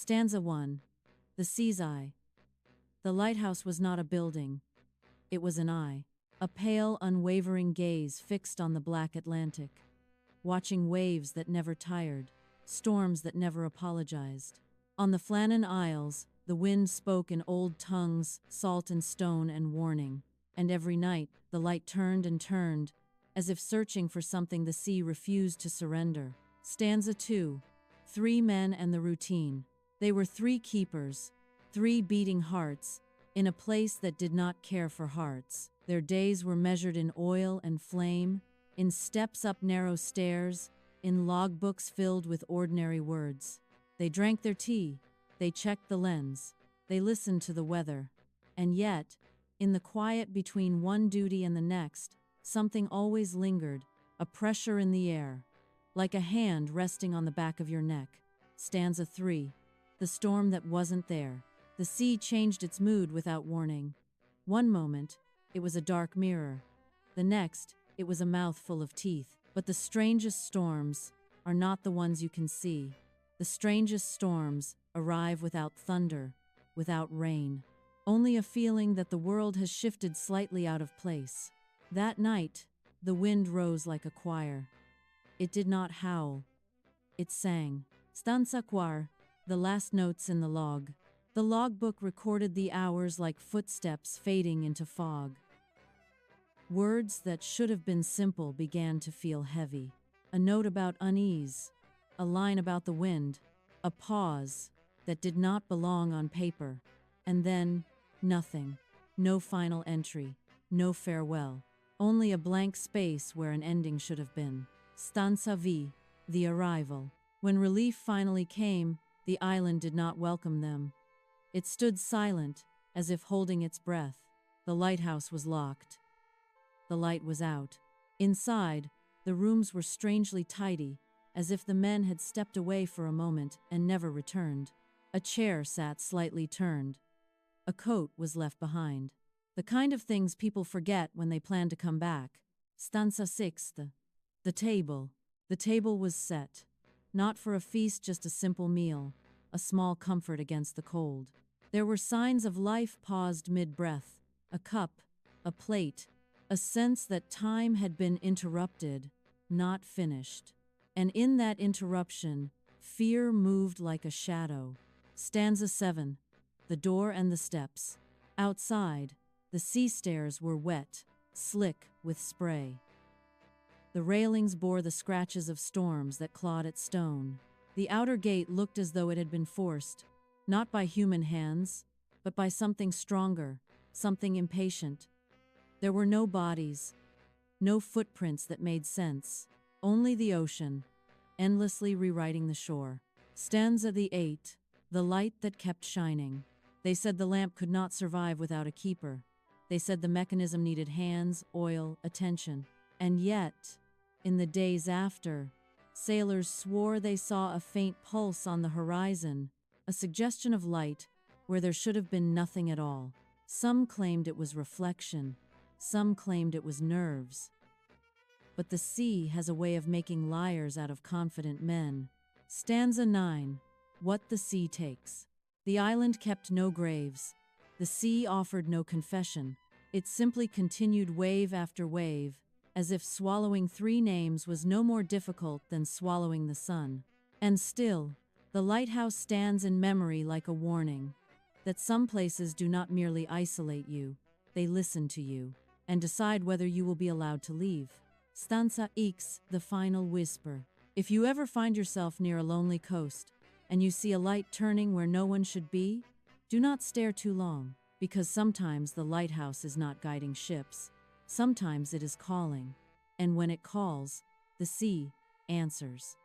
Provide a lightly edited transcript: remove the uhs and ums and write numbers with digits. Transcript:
Stanza 1. The Sea's Eye. The lighthouse was not a building. It was an eye. A pale, unwavering gaze fixed on the black Atlantic, watching waves that never tired, storms that never apologized. On the Flannan Isles, the wind spoke in old tongues, salt and stone and warning. And every night, the light turned and turned, as if searching for something the sea refused to surrender. Stanza 2. 3 men and the routine. They were 3 keepers, 3 beating hearts, in a place that did not care for hearts. Their days were measured in oil and flame, in steps up narrow stairs, in logbooks filled with ordinary words. They drank their tea, they checked the lens, they listened to the weather. And yet, in the quiet between one duty and the next, something always lingered, a pressure in the air, like a hand resting on the back of your neck. Stanza 3. The storm that wasn't there. The sea changed its mood without warning. One moment, it was a dark mirror. The next, it was a mouth full of teeth. But the strangest storms are not the ones you can see. The strangest storms arrive without thunder, without rain. Only a feeling that the world has shifted slightly out of place. That night, the wind rose like a choir. It did not howl. It sang. Stanza 4. The last notes in the log. The logbook recorded the hours like footsteps fading into fog. Words that should have been simple began to feel heavy. A note about unease, a line about the wind, a pause that did not belong on paper. And then, nothing. No final entry, no farewell. Only a blank space where an ending should have been. Stanza V. The arrival. When relief finally came, the island did not welcome them. It stood silent, as if holding its breath. The lighthouse was locked. The light was out. Inside, the rooms were strangely tidy, as if the men had stepped away for a moment and never returned. A chair sat slightly turned. A coat was left behind. The kind of things people forget when they plan to come back. Stanza 6. The table. The table was set. Not for a feast, just a simple meal, a small comfort against the cold. There were signs of life paused mid-breath, a cup, a plate, a sense that time had been interrupted, not finished. And in that interruption, fear moved like a shadow. Stanza 7. The door and the steps. Outside, the sea stairs were wet, slick with spray. The railings bore the scratches of storms that clawed at stone. The outer gate looked as though it had been forced, not by human hands, but by something stronger, something impatient. There were no bodies, no footprints that made sense, only the ocean, endlessly rewriting the shore. Stanza 8. The light that kept shining. They said the lamp could not survive without a keeper. They said the mechanism needed hands, oil, attention. And yet, in the days after, sailors swore they saw a faint pulse on the horizon, a suggestion of light where there should have been nothing at all. Some claimed it was reflection, some claimed it was nerves. But the sea has a way of making liars out of confident men. Stanza 9. What the sea takes. The island kept no graves. The sea offered no confession. It simply continued wave after wave, as if swallowing 3 names was no more difficult than swallowing the sun. And still, the lighthouse stands in memory like a warning that some places do not merely isolate you, they listen to you and decide whether you will be allowed to leave. Stanza X. The final whisper. If you ever find yourself near a lonely coast and you see a light turning where no one should be, do not stare too long, because sometimes the lighthouse is not guiding ships. Sometimes it is calling, and when it calls, the sea answers.